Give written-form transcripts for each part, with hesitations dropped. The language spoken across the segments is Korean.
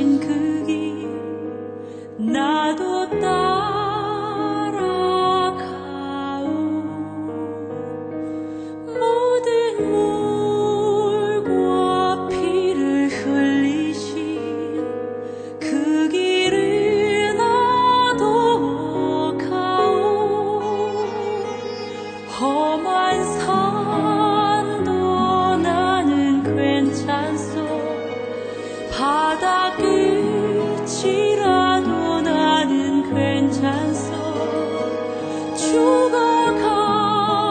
가신 그 길 나도 따라가오. 모든 물과 피를 흘리신 그 길을 나도 가오. 험한 산도 나는 괜찮소. 바다 끝이라도 나는 괜찮소.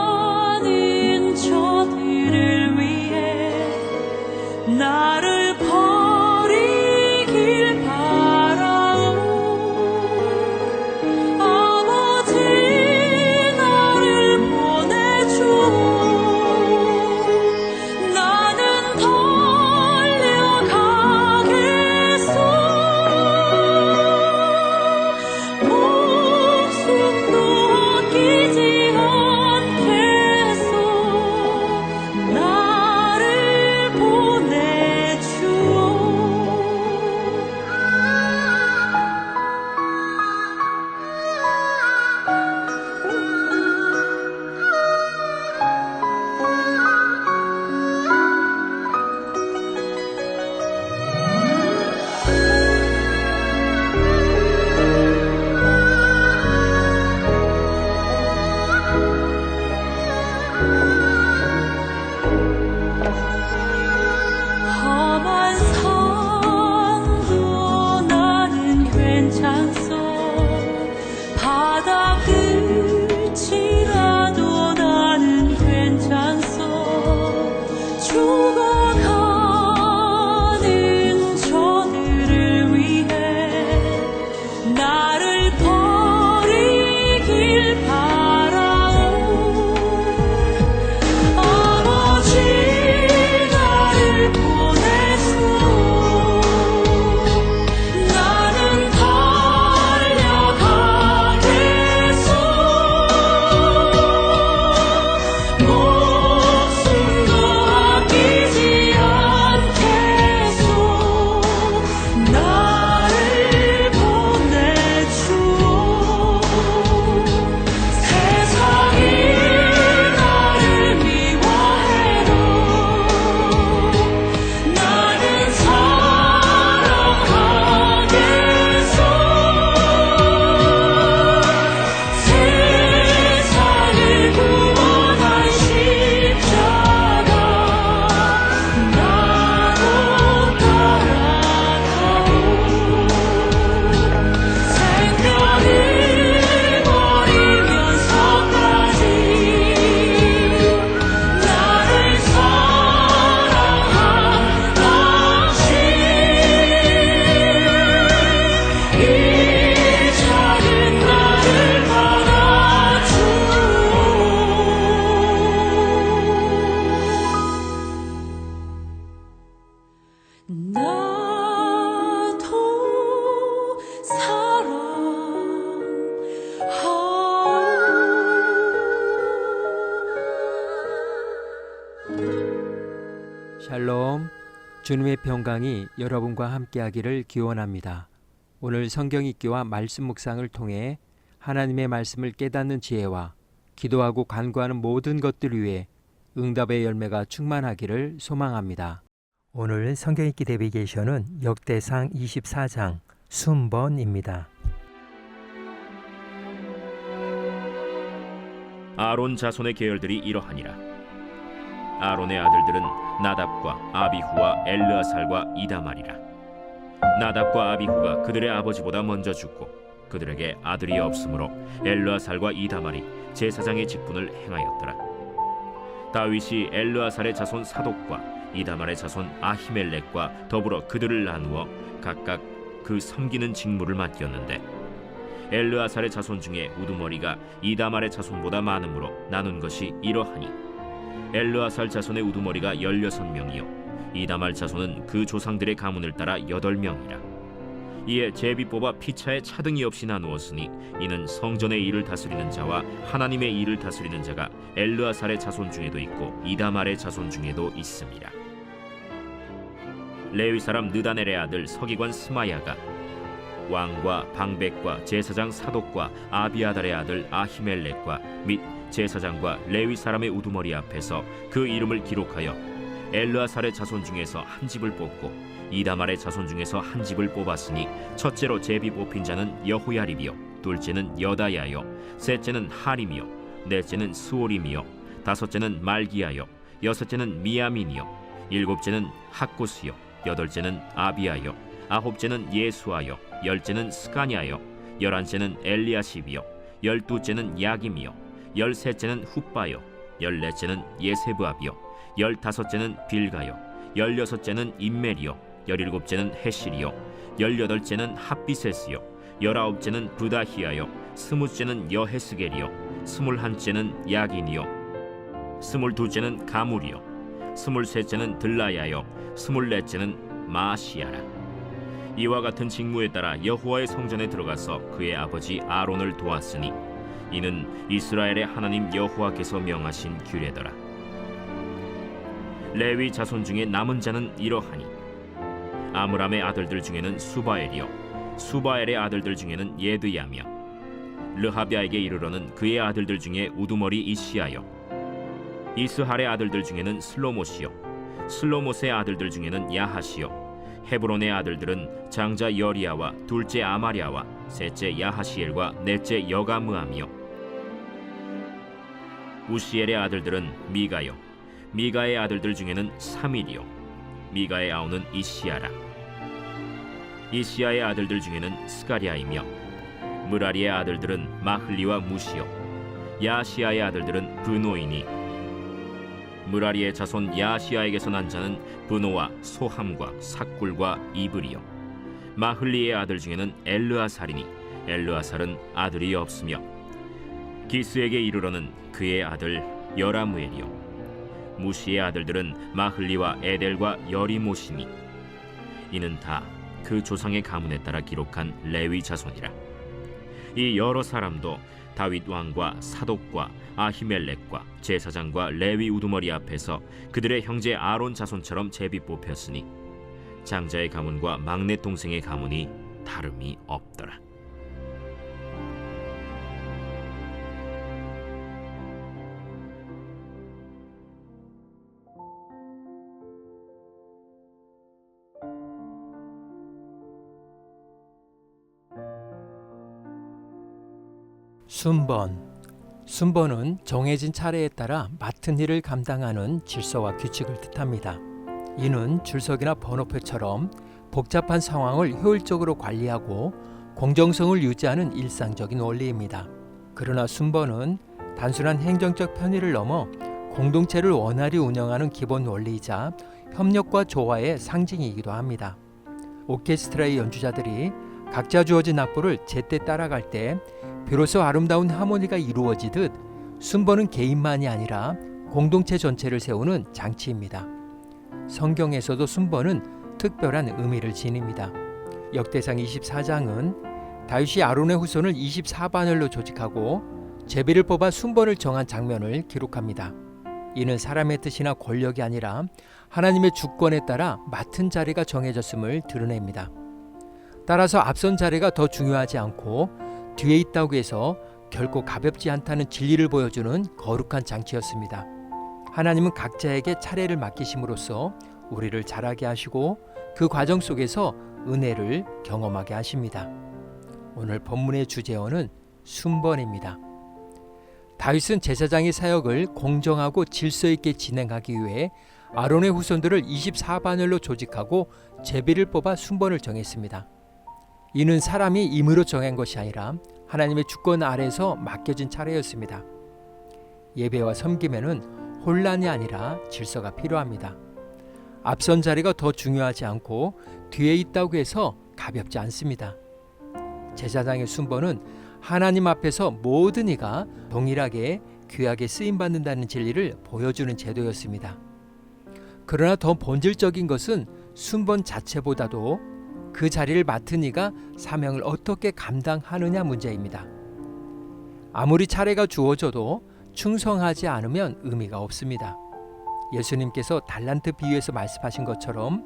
죽어가는 저들을 위해 나를 버리길 바라오. 아버지 나를 보내주오. 나는 달려가겠소. 목숨도 아끼지 않겠소. 나를 보내주오. 험한 산도 나는 괜찮소. 바다 끝이라도 나는 괜찮소. 죽어가는 저들을 위해 나를 버리길 바라오. 아버지 나를 보내주오. 나는 달려가겠소. 목숨도 아끼지 않겠소. 나를 보내주오. 세상이 나를 미워해도 나는 사랑하겠소. 세상을 구원한 십자가 나도 따라가오. 생명을 버리면서까지 나를 사랑한 당신 이 작은 나를 받아주오. 나도 사랑하오. 샬롬, 주님의 평강이 여러분과 함께하기를 기원합니다. 오늘 성경 읽기와 말씀 묵상을 통해 하나님의 말씀을 깨닫는 지혜와 기도하고 간구하는 모든 것들 위해 응답의 열매가 충만하기를 소망합니다. 오늘 성경 읽기 내비게이션은 역대상 24장 순번입니다. 아론 자손의 계열들이 이러하니라. 아론의 아들들은 나답과 아비후와 엘르아살과 이다말이라. 나답과 아비후가 그들의 아버지보다 먼저 죽고 그들에게 아들이 없으므로 엘르아살과 이다말이 제사장의 직분을 행하였더라. 다윗이 엘르아살의 자손 사독과 이다말의 자손 아히멜렉과 더불어 그들을 나누어 각각 그 섬기는 직무를 맡겼는데 엘르아살의 자손 중에 우두머리가 이다말의 자손보다 많으므로 나눈 것이 이러하니 엘르아살 자손의 우두머리가 16명이요 이다말 자손은 그 조상들의 가문을 따라 8명이라. 이에 제비 뽑아 피차에 차등이 없이 나누었으니 이는 성전의 일을 다스리는 자와 하나님의 일을 다스리는 자가 엘르아살의 자손 중에도 있고 이다말의 자손 중에도 있습니다. 레위 사람 느다넬의 아들 서기관 스마야가 왕과 방백과 제사장 사독과 아비아달의 아들 아히멜렉과 및 제사장과 레위 사람의 우두머리 앞에서 그 이름을 기록하여 엘르아살의 자손 중에서 한 집을 뽑고 이다말의 자손 중에서 한 집을 뽑았으니 첫째로 제비 뽑힌 자는 여호야립이요 둘째는 여다야요 셋째는 하림이요 넷째는 스오림이요 다섯째는 말기야요 여섯째는 미야민이요 일곱째는 학구스요 여덟째는 아비야요 아홉째는 예수아요 열째는 스가냐요 열한째는 엘리야십이요 열두째는 야김이요 열셋째는 훗바요 열넷째는 예세브압이요 열다섯째는 빌가요 열여섯째는 임멜이요 열일곱째는 헤실이요 열여덟째는 핫비세스요 열아홉째는 부다히야요 스무째는 여헤스겔이요 스물한째는 야긴이요 스물두째는 가물이요 스물셋째는 들라야요 스물넷째는 마시야라. 이와 같은 직무에 따라 여호와의 성전에 들어가서 그의 아버지 아론을 도왔으니 이는 이스라엘의 하나님 여호와께서 명하신 규례더라. 레위 자손 중에 남은 자는 이러하니 아므람의 아들들 중에는 수바엘이요 수바엘의 아들들 중에는 예드야며 르하비아에게 이르러는 그의 아들들 중에 우두머리 이시야요 이스할의 아들들 중에는 슬로못이요 슬로못의 아들들 중에는 야하시요 헤브론의 아들들은 장자 여리야와 둘째 아마랴와 셋째 야하시엘과 넷째 여가므암이요 우시엘의 아들들은 미가요 미가의 아들들 중에는 사밀이요 미가의 아우는 이시야라. 이시야의 아들들 중에는 스가랴이며 무라리의 아들들은 마흘리와 무시요 야시야의 아들들은 브노이니 무라리의 자손 야시야에게서 난 자는 브노와 소함과 삭굴과 이브리요 마흘리의 아들 중에는 엘르아살이니 엘르아살은 아들이 없으며 기스에게 이르러는 그의 아들 여라무엘이요 무시의 아들들은 마흘리와 에델과 여리모시니 이는 다 그 조상의 가문에 따라 기록한 레위 자손이라. 이 여러 사람도 다윗 왕과 사독과 아히멜렉과 제사장과 레위 우두머리 앞에서 그들의 형제 아론 자손처럼 제비 뽑혔으니 장자의 가문과 막내 동생의 가문이 다름이 없더라. 순번은 정해진 차례에 따라 맡은 일을 감당하는 질서와 규칙을 뜻합니다. 이는 줄서기나 번호표처럼 복잡한 상황을 효율적으로 관리하고 공정성을 유지하는 일상적인 원리입니다. 그러나 순번은 단순한 행정적 편의를 넘어 공동체를 원활히 운영하는 기본 원리이자 협력과 조화의 상징이기도 합니다. 오케스트라의 연주자들이 각자 주어진 악보를 제때 따라갈 때 비로소 아름다운 하모니가 이루어지듯 순번은 개인만이 아니라 공동체 전체를 세우는 장치입니다. 성경에서도 순번은 특별한 의미를 지닙니다. 역대상 24장은 다윗이 아론의 후손을 24반열로 조직하고 제비를 뽑아 순번을 정한 장면을 기록합니다. 이는 사람의 뜻이나 권력이 아니라 하나님의 주권에 따라 맡은 자리가 정해졌음을 드러냅니다. 따라서 앞선 자리가 더 중요하지 않고 뒤에 있다고 해서 결코 가볍지 않다는 진리를 보여주는 거룩한 장치였습니다. 하나님은 각자에게 차례를 맡기심으로써 우리를 자라게 하시고 그 과정 속에서 은혜를 경험하게 하십니다. 오늘 본문의 주제어는 순번입니다. 다윗은 제사장의 사역을 공정하고 질서 있게 진행하기 위해 아론의 후손들을 24반열로 조직하고 제비를 뽑아 순번을 정했습니다. 이는 사람이 임의로 정한 것이 아니라 하나님의 주권 아래서 맡겨진 차례였습니다. 예배와 섬김에는 혼란이 아니라 질서가 필요합니다. 앞선 자리가 더 중요하지 않고 뒤에 있다고 해서 가볍지 않습니다. 제사장의 순번은 하나님 앞에서 모든 이가 동일하게 귀하게 쓰임받는다는 진리를 보여주는 제도였습니다. 그러나 더 본질적인 것은 순번 자체보다도 그 자리를 맡은 이가 사명을 어떻게 감당하느냐 문제입니다. 아무리 차례가 주어져도 충성하지 않으면 의미가 없습니다. 예수님께서 달란트 비유에서 말씀하신 것처럼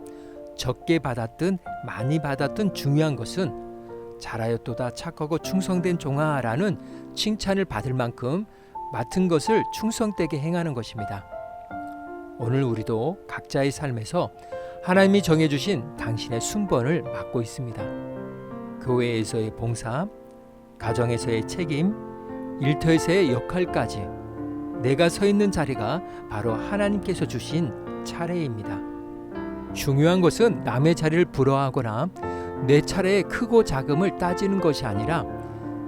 적게 받았든 많이 받았든 중요한 것은 잘하였도다 착하고 충성된 종아라는 칭찬을 받을 만큼 맡은 것을 충성되게 행하는 것입니다. 오늘 우리도 각자의 삶에서 하나님이 정해주신 당신의 순번을 맡고 있습니다. 교회에서의 봉사, 가정에서의 책임, 일터에서의 역할까지 내가 서 있는 자리가 바로 하나님께서 주신 차례입니다. 중요한 것은 남의 자리를 부러워하거나 내 차례의 크고 작음을 따지는 것이 아니라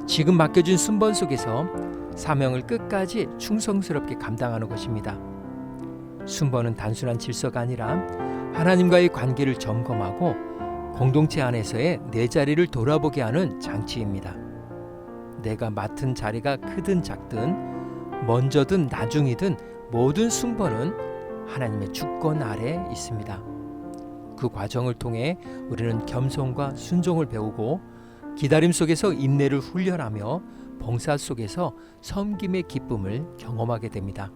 지금 맡겨진 순번 속에서 사명을 끝까지 충성스럽게 감당하는 것입니다. 순번은 단순한 질서가 아니라 하나님과의 관계를 점검하고 공동체 안에서의 내 자리를 돌아보게 하는 장치입니다. 내가 맡은 자리가 크든 작든 먼저든 나중이든 모든 순번은 하나님의 주권 아래 있습니다. 그 과정을 통해 우리는 겸손과 순종을 배우고 기다림 속에서 인내를 훈련하며 봉사 속에서 섬김의 기쁨을 경험하게 됩니다.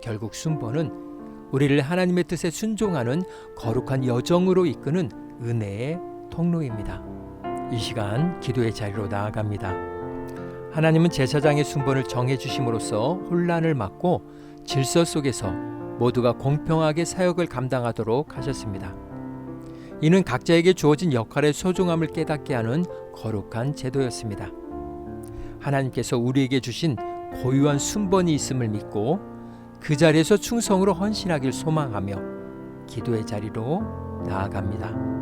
결국 순번은 우리를 하나님의 뜻에 순종하는 거룩한 여정으로 이끄는 은혜의 통로입니다. 이 시간 기도의 자리로 나아갑니다. 하나님은 제사장의 순번을 정해주심으로써 혼란을 막고 질서 속에서 모두가 공평하게 사역을 감당하도록 하셨습니다. 이는 각자에게 주어진 역할의 소중함을 깨닫게 하는 거룩한 제도였습니다. 하나님께서 우리에게 주신 고유한 순번이 있음을 믿고 그 자리에서 충성으로 헌신하길 소망하며 기도의 자리로 나아갑니다.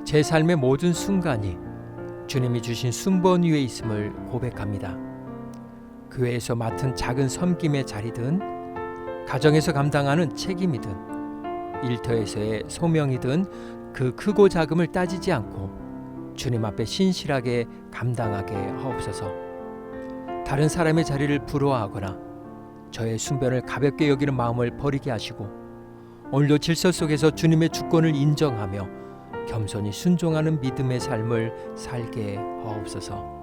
제 삶의 모든 순간이 주님이 주신 순번 위에 있음을 고백합니다. 교회에서 맡은 작은 섬김의 자리든 가정에서 감당하는 책임이든 일터에서의 소명이든 그 크고 작음을 따지지 않고 주님 앞에 신실하게 감당하게 하옵소서. 다른 사람의 자리를 부러워하거나 저의 순변을 가볍게 여기는 마음을 버리게 하시고 오늘도 질서 속에서 주님의 주권을 인정하며 겸손히 순종하는 믿음의 삶을 살게 하옵소서.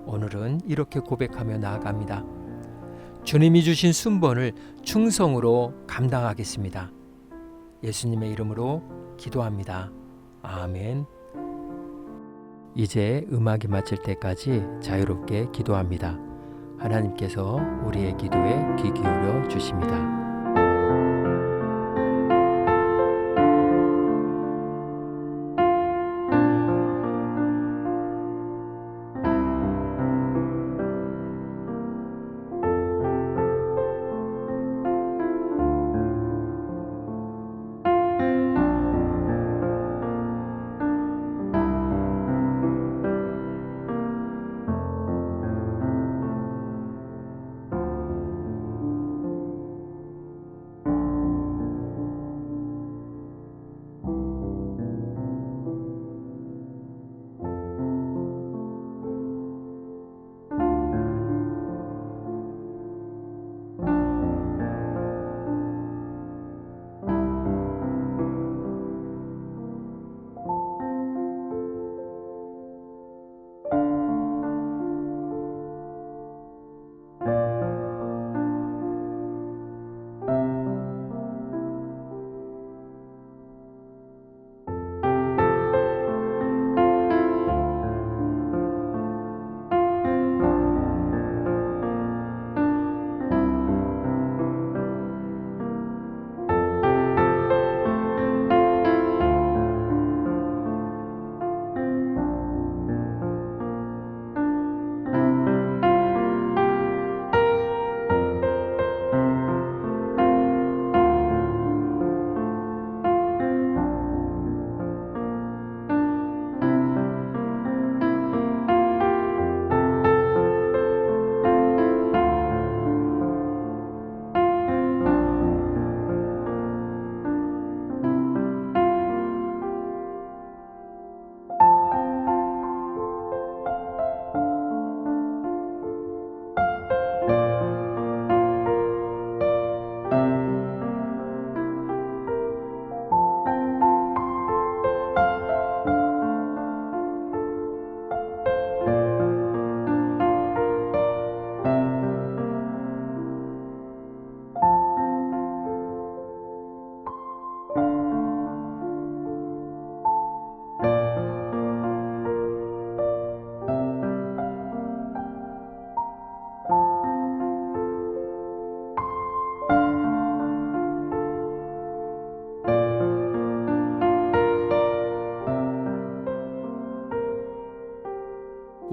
오늘은 이렇게 고백하며 나아갑니다. 주님이 주신 순번을 충성으로 감당하겠습니다. 예수님의 이름으로 기도합니다. 아멘. 이제 음악이 마칠 때까지 자유롭게 기도합니다. 하나님께서 우리의 기도에 귀 기울여 주십니다.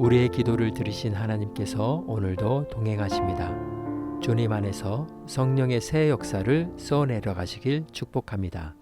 우리의 기도를 들으신 하나님께서 오늘도 동행하십니다. 주님 안에서 성령의 새 역사를 써내려 가시길 축복합니다.